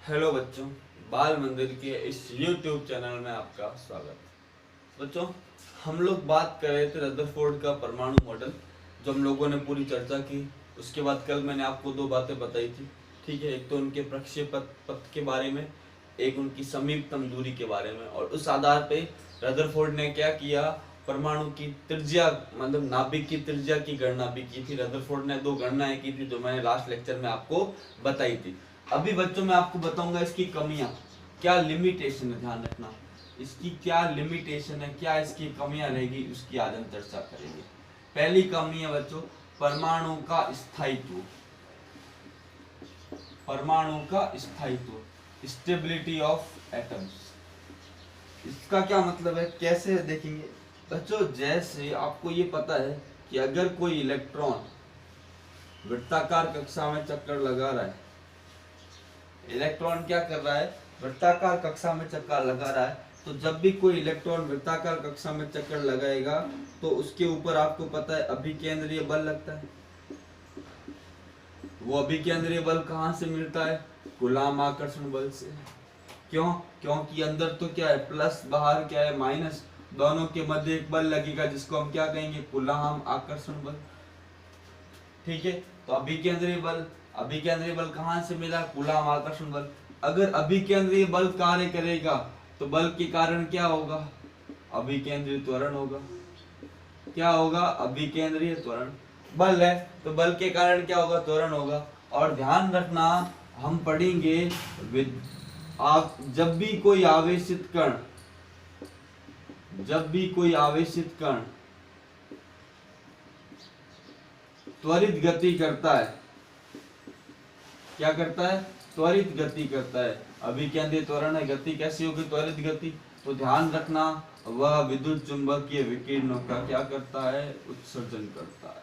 Hello बच्चों, बाल मंदिर के इस YouTube चैनल में आपका स्वागत। बच्चों, हम लोग बात कर रहे थे रदरफोर्ड का परमाणु मॉडल, जो हम लोगों ने पूरी चर्चा की। उसके बाद कल मैंने आपको दो बातें बताई थी, ठीक है। एक तो उनके प्रक्षेपण पथ के बारे में, एक उनकी समीपतम दूरी के बारे में। और उस आधार पे रदरफोर्ड ने क्या किया, परमाणु की त्रिज्या मतलब नाभिक की त्रिज्या की गणना भी की थी। रदरफोर्ड ने दो गणनाएं की थी जो मैंने लास्ट लेक्चर में आपको बताई थी। अभी बच्चों मैं आपको बताऊंगा इसकी कमियां, क्या लिमिटेशन है, ध्यान रखना। इसकी क्या लिमिटेशन है, क्या इसकी कमियां रहेगी, उसकी आज हम चर्चा करेंगे। पहली कमी है बच्चों, परमाणु का स्थायित्व। परमाणु का स्थायित्व, स्टेबिलिटी ऑफ एटम्स। इसका क्या मतलब है, कैसे देखेंगे बच्चों। जैसे आपको ये पता है कि अगर कोई इलेक्ट्रॉन वृत्ताकार कक्षा में चक्कर लगा रहा है, इलेक्ट्रॉन क्या कर रहा है, वृत्ताकार कक्षा में चक्कर लगा रहा है, तो जब भी कोई इलेक्ट्रॉन वृत्ताकार कक्षा में चक्कर लगाएगा तो उसके ऊपर आपको पता है अभिकेंद्रीय बल लगता है। वो अभिकेंद्रीय बल कहाँ से मिलता है, कूलाम आकर्षण बल से। क्यों, क्योंकि अंदर तो क्या है प्लस, बाहर क्या है माइनस, दोनों के मध्य एक बल लगेगा जिसको हम क्या कहेंगे, कूलाम आकर्षण बल। ठीक है, तो अभिकेंद्रीय बल, अभिकेंद्रीय बल कहां से मिला, कूलाम आकर्षण बल। अगर अभिकेंद्रीय बल कार्य करेगा तो बल के कारण क्या होगा, अभिकेंद्रीय त्वरण होगा। क्या होगा, अभिकेंद्रीय त्वरण। बल है तो बल के कारण क्या होगा, त्वरण होगा। और ध्यान रखना, हम पढ़ेंगे जब भी कोई आवेशित कण, जब भी कोई आवेशित कण त्वरित गति करता है, क्या करता है, त्वरित गति करता है। अभिकेंद्रीय त्वरण है, गति कैसी होगी, त्वरित गति। तो ध्यान रखना, वह विद्युत चुंबकीय विकिरणों का क्या करता है, उत्सर्जन करता है।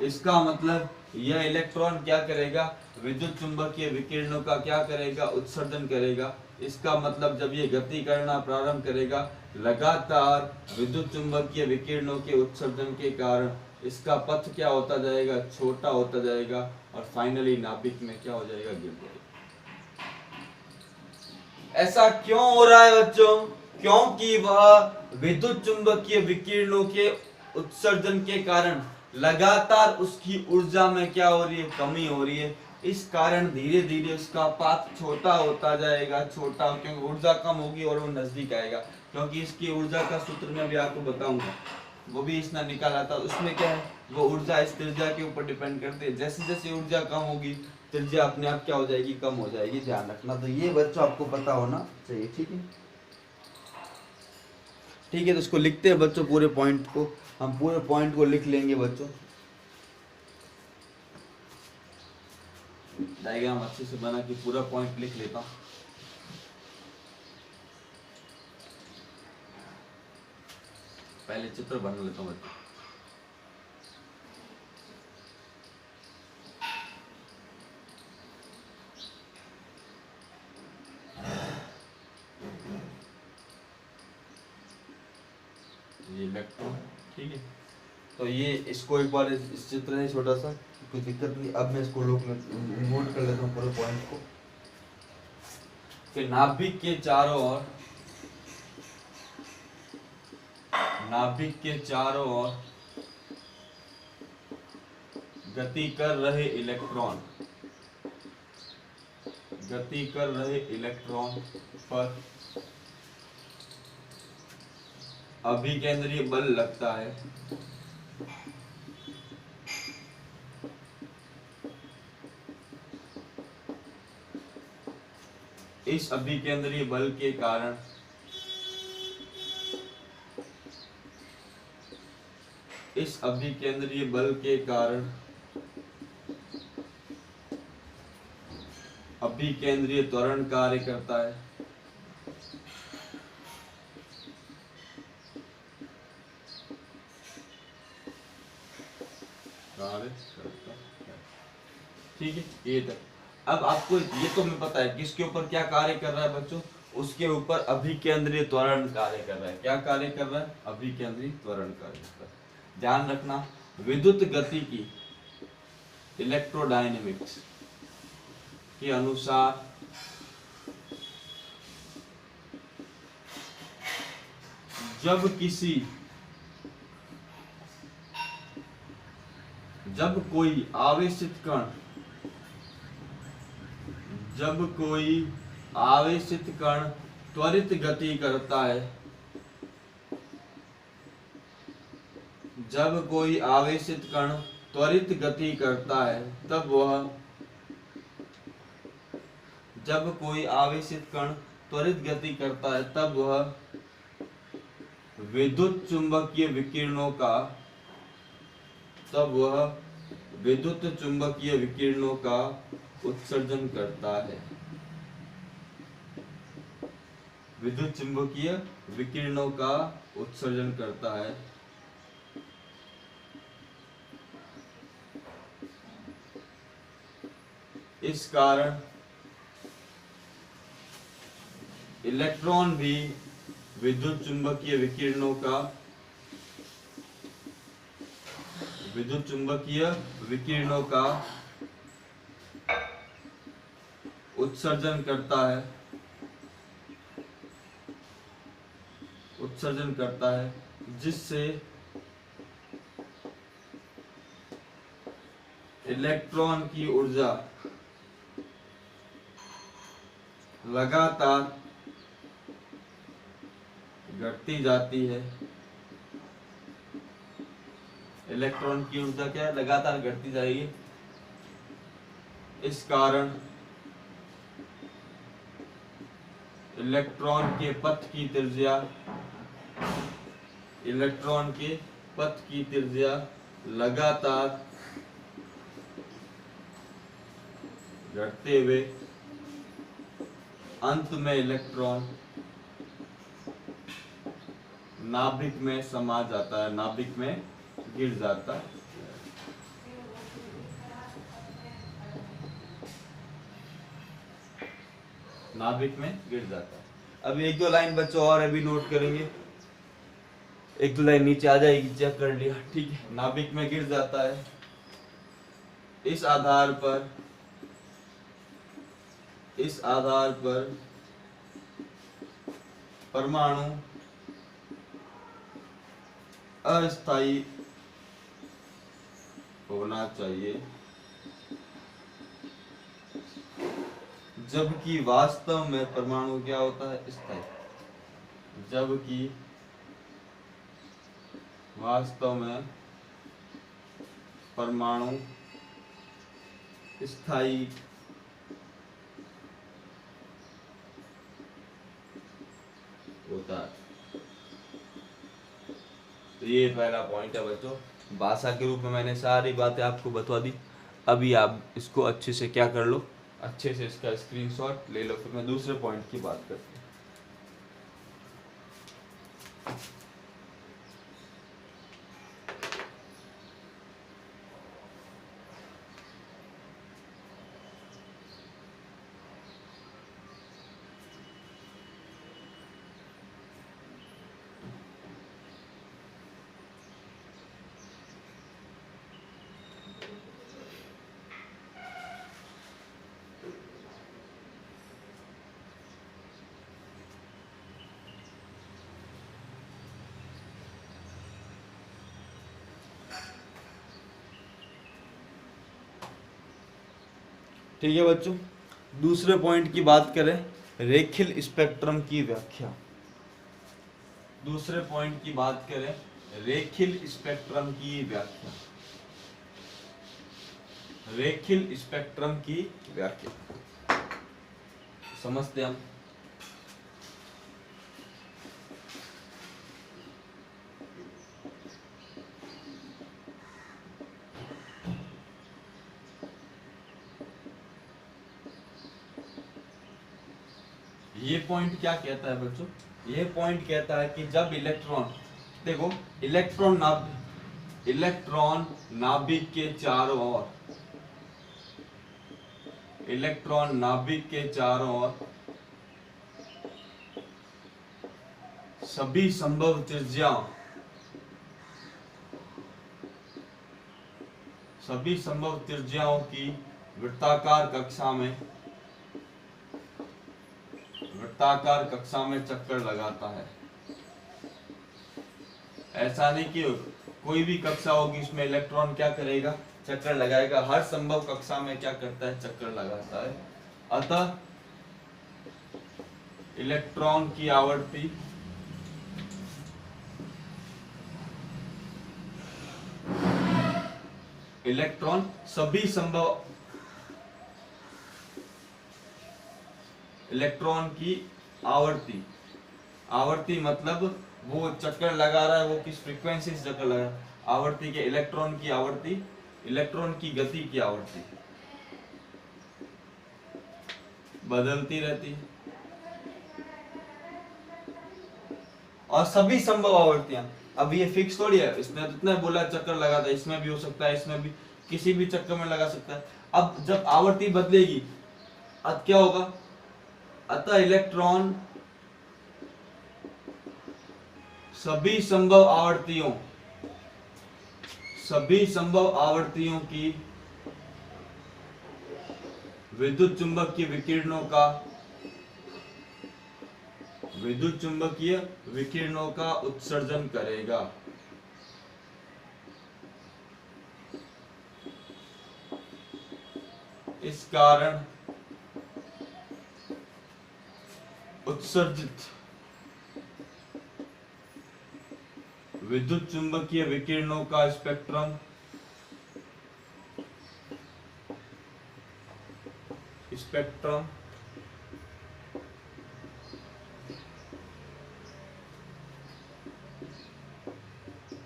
इसका मतलब यह इलेक्ट्रॉन क्या करेगा, विद्युत चुंबकीय विकिरणों का क्या करेगा, उत्सर्जन करेगा। इसका मतलब जब ये गति करना प्रारंभ करेगा, लगातार विद्युत चुंबकीय विकिरणों के उत्सर्जन के कारण इसका पथ क्या होता जाएगा, छोटा होता जाएगा और फाइनली नाभिक में क्या हो जाएगा, गिर जाएगा। ऐसा क्यों हो रहा है बच्चों, क्योंकि वह विद्युत चुंबकीय विकिरणों के उत्सर्जन के कारण लगातार उसकी ऊर्जा में क्या हो रही है, कमी हो रही है। इस कारण धीरे धीरे उसका पाथ छोटा होता जाएगा, छोटा, क्योंकि ऊर्जा कम होगी और वो नजदीक आएगा। क्योंकि इसकी ऊर्जा का सूत्र मैं भी आपको बताऊंगा, वो भी इसने निकाला था। उसमें क्या है, वो ऊर्जा इस त्रिज्या के ऊपर डिपेंड करती है। जैसे जैसे ऊर्जा कम होगी, त्रिज्या अपने आप क्या हो जाएगी, कम हो जाएगी। ध्यान रखना, तो ये बच्चों आपको पता होना चाहिए। ठीक है, ठीक है। तो इसको लिखते हैं बच्चों, पूरे पॉइंट को, हम पूरे पॉइंट को लिख लेंगे बच्चों। डायग्राम अच्छे से बना के पूरा पॉइंट लिख लेता हूँ। पहले चित्र बना लेता हूँ बच्चों। ये इलेक्ट्रॉन, ठीक है। तो ये इसको एक बार इस चित्र है छोटा सा, कोई दिक्कत नहीं। अब मैं इसको नोट कर लेता हूँ पूरे पॉइंट को। फिर नाभिक के चारों ओर, नाभिक के चारों ओर गति कर रहे इलेक्ट्रॉन, गति कर रहे इलेक्ट्रॉन पर अभिकेंद्रीय बल लगता है। इस अभिकेंद्रीय बल के कारण इस अभिकेंद्रीय बल के कारण अभिकेंद्रीय त्वरण कार्य करता है। ठीक है, ये तक। अब आपको ये तो मैं पता है किसके ऊपर क्या कार्य कर रहा है बच्चों, उसके ऊपर अभिकेंद्रीय त्वरण कार्य कर रहा है। क्या कार्य कर रहा है, अभिकेंद्रीय त्वरण कार्य कर रहा है। ध्यान रखना, विद्युत गति की इलेक्ट्रोडायनेमिक्स के अनुसार जब कोई आवेशित कण त्वरित गति करता है, जब कोई आवेशित कण त्वरित गति करता है तब वह विद्युत चुंबकीय विकिरणों का उत्सर्जन करता है। विद्युत चुंबकीय विकिरणों का उत्सर्जन करता है। इस कारण इलेक्ट्रॉन भी विद्युत चुंबकीय विकिरणों का उत्सर्जन करता है जिससे इलेक्ट्रॉन की ऊर्जा लगातार घटती जाती है। इलेक्ट्रॉन की ऊर्जा क्या है? लगातार घटती जाएगी। इस कारण इलेक्ट्रॉन के पथ की त्रिज्या लगातार घटते हुए अंत में इलेक्ट्रॉन नाभिक में समा जाता है, नाभिक में गिर जाता है। नाभिक में गिर जाता है। अब एक दो लाइन बच्चों और अभी नोट करेंगे, एक दो लाइन नीचे आ जाएगी, चेक कर लिया, ठीक है। नाभिक में गिर जाता है। इस आधार पर परमाणु अस्थायी होना चाहिए, जबकि वास्तव में परमाणु क्या होता है? स्थायी। जबकि वास्तव में परमाणु स्थायी होता है। तो ये पहला पॉइंट है बच्चों। भाषा के रूप में मैंने सारी बातें आपको बता दी। अभी आप इसको अच्छे से क्या कर लो, अच्छे से इसका स्क्रीनशॉट ले लो, फिर मैं दूसरे पॉइंट की बात करता हूँ। ठीक है बच्चों, दूसरे पॉइंट की बात करें, रेखीय स्पेक्ट्रम की व्याख्या। दूसरे पॉइंट की बात करें, रेखीय स्पेक्ट्रम की व्याख्या। रेखीय स्पेक्ट्रम की व्याख्या समझते हम। ये पॉइंट क्या कहता है बच्चों? ये पॉइंट कहता है कि जब इलेक्ट्रॉन, देखो इलेक्ट्रॉन नाभिक के चारों ओर, इलेक्ट्रॉन नाभिक के चारों ओर सभी संभव सभी संभव त्रिज्याओं की वृत्ताकार कक्षा में चक्कर लगाता है। ऐसा नहीं कि कोई भी कक्षा होगी इसमें इलेक्ट्रॉन क्या करेगा, चक्कर लगाएगा। हर संभव कक्षा में क्या करता है, चक्कर लगाता है। अतः इलेक्ट्रॉन की आवर्ती इलेक्ट्रॉन सभी संभव इलेक्ट्रॉन की आवर्ती मतलब वो चक्कर लगा रहा है, वो किस फ्रीक्वेंसी से चक्कर लगा रहा है। आवर्ती के इलेक्ट्रॉन की आवर्ती, इलेक्ट्रॉन की गति की आवर्ती बदलती रहती है। और सभी संभव आवर्तियां, अब ये फिक्स थोड़ी है, इसने जितना बोला चक्कर लगाता है, इसमें भी हो सकता है, इसमें भी, किसी भी चक्कर में लगा सकता है। अब जब आवर्ती बदलेगी अब क्या होगा, अतः इलेक्ट्रॉन सभी संभव आवर्तियों की विद्युत चुंबकीय विकिरणों का उत्सर्जन करेगा। इस कारण उत्सर्जित विद्युत चुंबकीय विकिरणों का स्पेक्ट्रम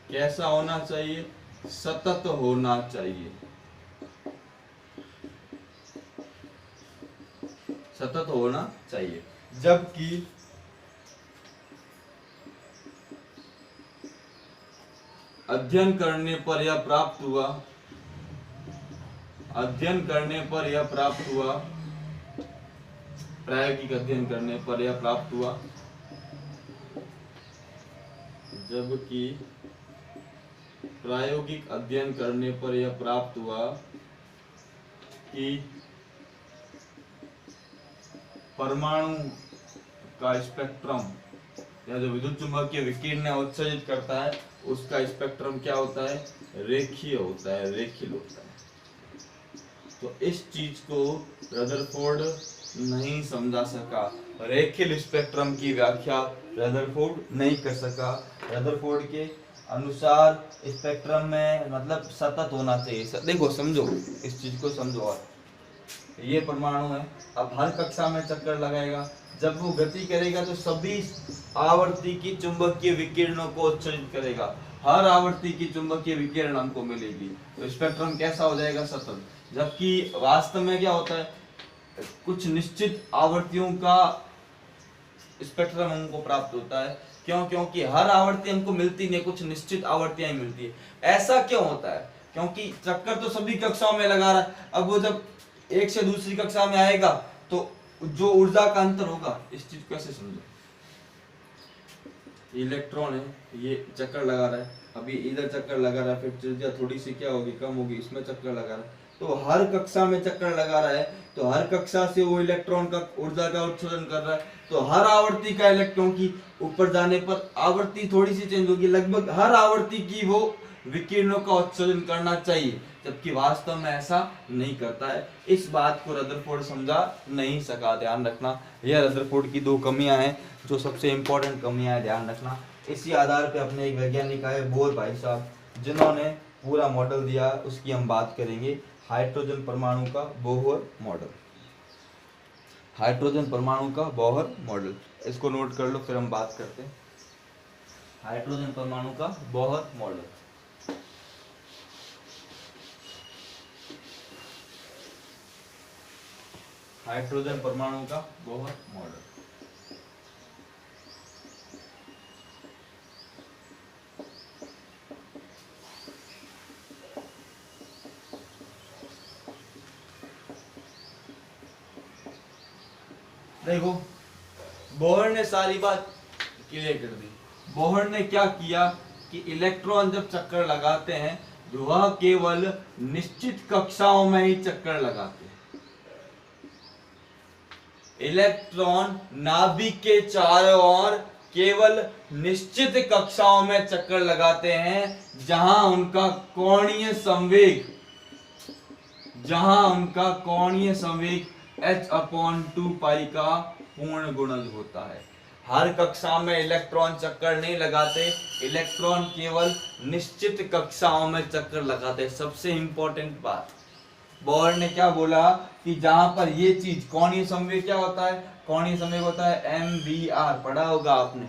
कैसा होना चाहिए, सतत होना चाहिए। सतत होना चाहिए। जबकि अध्ययन करने पर यह प्राप्त हुआ, प्रायोगिक अध्ययन करने पर यह प्राप्त हुआ, जबकि प्रायोगिक अध्ययन करने पर यह प्राप्त हुआ कि परमाणु का स्पेक्ट्रम या जो विद्युत चुंबकीय विकिरण उत्सर्जित करता है उसका स्पेक्ट्रम क्या होता है, रेखीय होता है, रेखीय होता है। तो इस चीज को रदरफोर्ड नहीं समझा सका, रेखीय स्पेक्ट्रम की व्याख्या रदरफोर्ड नहीं कर सका। रदरफोर्ड के अनुसार स्पेक्ट्रम में मतलब सतत होना चाहिए। देखो समझो, इस चीज को समझो। और ये परमाणु है, अब हर कक्षा में चक्कर लगाएगा, जब वो गति करेगा तो सभी आवर्ती की चुंबकीय विकिरणों को उत्सर्जित करेगा। हर आवर्ती की चुंबकीय विकिरण हमको मिलेगी, तो स्पेक्ट्रम कैसा हो जाएगा, सतत। जबकि वास्तव में क्या होता है, कुछ निश्चित आवर्तियों का स्पेक्ट्रम हमको प्राप्त होता है। क्यों? क्योंकि हर आवर्ती हमको मिलती नहीं, कुछ निश्चित आवर्तियां ही मिलती है। ऐसा क्यों होता है? क्योंकि चक्कर तो सभी कक्षाओं में लगा रहा है। अब वो जब एक से दूसरी कक्षा में आएगा तो जो ऊर्जा का अंतर होगा, इस चीज को कैसे समझो। इलेक्ट्रॉन है, ये चक्कर लगा रहा है, अभी इधर चक्कर लगा रहा है, फिर त्रिज्या थोड़ी सी क्या होगी, कम होगी, इसमें चक्कर लगा रहा है, तो हर कक्षा में चक्कर लगा रहा है, तो हर कक्षा से वो इलेक्ट्रॉन का ऊर्जा का उत्सर्जन कर रहा है। तो हर आवर्ती का इलेक्ट्रॉन की ऊपर जाने पर आवर्ती थोड़ी सी चेंज होगी, लगभग हर आवर्ती की वो विकिरणों का उत्सर्जन करना चाहिए, जबकि वास्तव में ऐसा नहीं करता है। इस बात को रदरफोर्ड समझा नहीं सका, ध्यान रखना। यह रदरफोर्ड की दो कमियां हैं, जो सबसे इंपॉर्टेंट कमियां हैं, ध्यान रखना। इसी आधार पे अपने एक वैज्ञानिक आए बोर भाई साहब, जिन्होंने पूरा मॉडल दिया, उसकी हम बात करेंगे। हाइड्रोजन परमाणु का बोहर मॉडल, हाइड्रोजन परमाणु का बोहर मॉडल, इसको नोट कर लो, फिर हम बात करते हैं। हाइड्रोजन परमाणु का बोहर मॉडल। हाइड्रोजन परमाणु का बोहर मॉडल। देखो, बोहर ने सारी बात क्लियर कर दी। बोहर ने क्या किया कि इलेक्ट्रॉन जब चक्कर लगाते हैं, वह केवल निश्चित कक्षाओं में ही चक्कर लगाते हैं। इलेक्ट्रॉन नाभिक के चारों ओर केवल निश्चित कक्षाओं में चक्कर लगाते हैं जहां उनका कोणीय संवेग h/2 का पूर्ण गुणज होता है। हर कक्षा में इलेक्ट्रॉन चक्कर नहीं लगाते, इलेक्ट्रॉन केवल निश्चित कक्षाओं में चक्कर लगाते। सबसे इंपॉर्टेंट बात, बोर ने क्या बोला कि जहां पर ये चीज कोणीय संवेग क्या होता है, कोणीय संवेग होता है mvr, पढ़ा होगा आपने,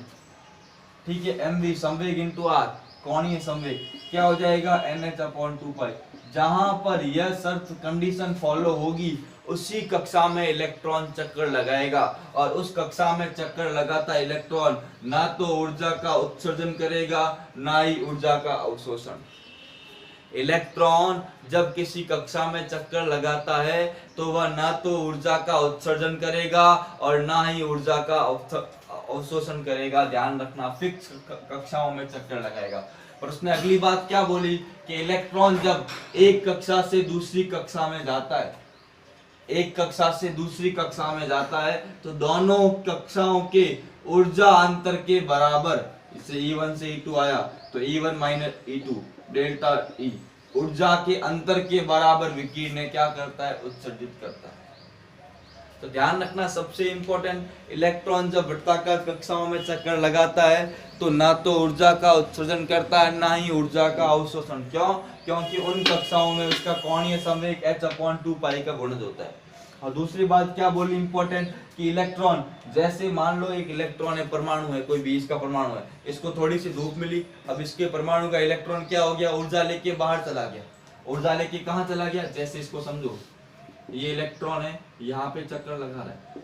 ठीक है। mv संवेग इंटू r, कोणीय संवेग क्या हो जाएगा nh/2। जहां पर यह शर्त कंडीशन फॉलो होगी उसी कक्षा में इलेक्ट्रॉन चक्कर लगाएगा, और उस कक्षा में चक्कर लगाता इलेक्ट्रॉन ना तो ऊर्जा का उत्सर्जन करेगा ना ही ऊर्जा का अवशोषण। इलेक्ट्रॉन जब किसी कक्षा में चक्कर लगाता है तो वह ना तो ऊर्जा का उत्सर्जन करेगा और ना ही ऊर्जा का अवशोषण करेगा। ध्यान रखना, फिक्स कक्षाओं में चक्कर लगाएगा। पर उसने अगली बात क्या बोली कि इलेक्ट्रॉन जब एक कक्षा से दूसरी कक्षा में जाता है, एक कक्षा से दूसरी कक्षा में जाता है तो दोनों कक्षाओं के ऊर्जा अंतर के बराबर, इससे E1 से E2 आया तो E1 minus E2 delta E, ऊर्जा के अंतर के बराबर विकिरण क्या करता है, उत्सर्जित करता है। तो ध्यान रखना, सबसे इंपॉर्टेंट, इलेक्ट्रॉन जब वृत्ताकार कक्षाओं में चक्कर लगाता है तो ना तो ऊर्जा का उत्सर्जन करता है ना ही ऊर्जा का अवशोषण। क्यों? क्योंकि उन कक्षाओं में उसका कोणीय संवेग h/2 का गुणज होता है। और दूसरी बात क्या बोली इंपॉर्टेंट, कि इलेक्ट्रॉन, जैसे मान लो एक इलेक्ट्रॉन है, परमाणु है, कोई भी इसका परमाणु है, इसको थोड़ी सी धूप मिली, अब इसके परमाणु का इलेक्ट्रॉन क्या हो गया, ऊर्जा लेके बाहर चला गया। ऊर्जा लेके कहाँ चला गया, जैसे इसको समझो ये इलेक्ट्रॉन है, यहाँ पे चक्कर लगा रहा है,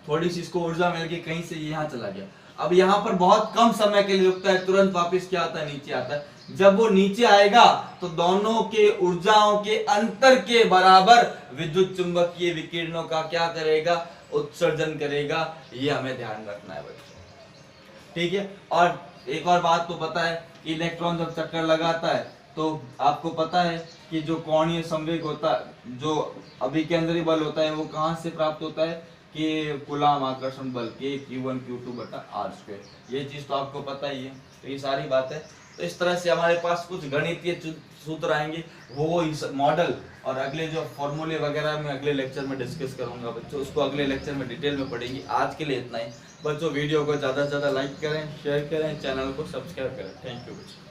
थोड़ी सी इसको ऊर्जा मिल गई, कहीं से यहाँ चला गया। अब यहाँ पर बहुत कम समय के लिए रुकता है, तुरंत वापस क्या आता है, नीचे आता है। जब वो नीचे आएगा तो दोनों के ऊर्जाओं के अंतर के बराबर विद्युत चुंबकीय विकिरणों का क्या करेगा, उत्सर्जन करेगा। ये हमें ध्यान रखना है बच्चों, ठीक है। और एक और बात तो पता है कि इलेक्ट्रॉन जब चक्कर लगाता है तो आपको पता है कि जो कोणीय संवेग होता है, जो अभिकेंद्री बल होता है, वो कहाँ से प्राप्त होता है, कि कूलाम आकर्षण बल के Q1 Q2/r²। ये चीज तो आपको पता ही है। तो ये सारी बात है। तो इस तरह से हमारे पास कुछ गणितीय सूत्र आएंगे, वो मॉडल और अगले जो फॉर्मूले वगैरह मैं अगले लेक्चर में डिस्कस करूंगा बच्चों, उसको अगले लेक्चर में डिटेल में पढ़ेंगे। आज के लिए इतना ही बच्चों। वीडियो को ज़्यादा से ज़्यादा लाइक करें, शेयर करें, चैनल को सब्सक्राइब करें। थैंक यू बच्चों।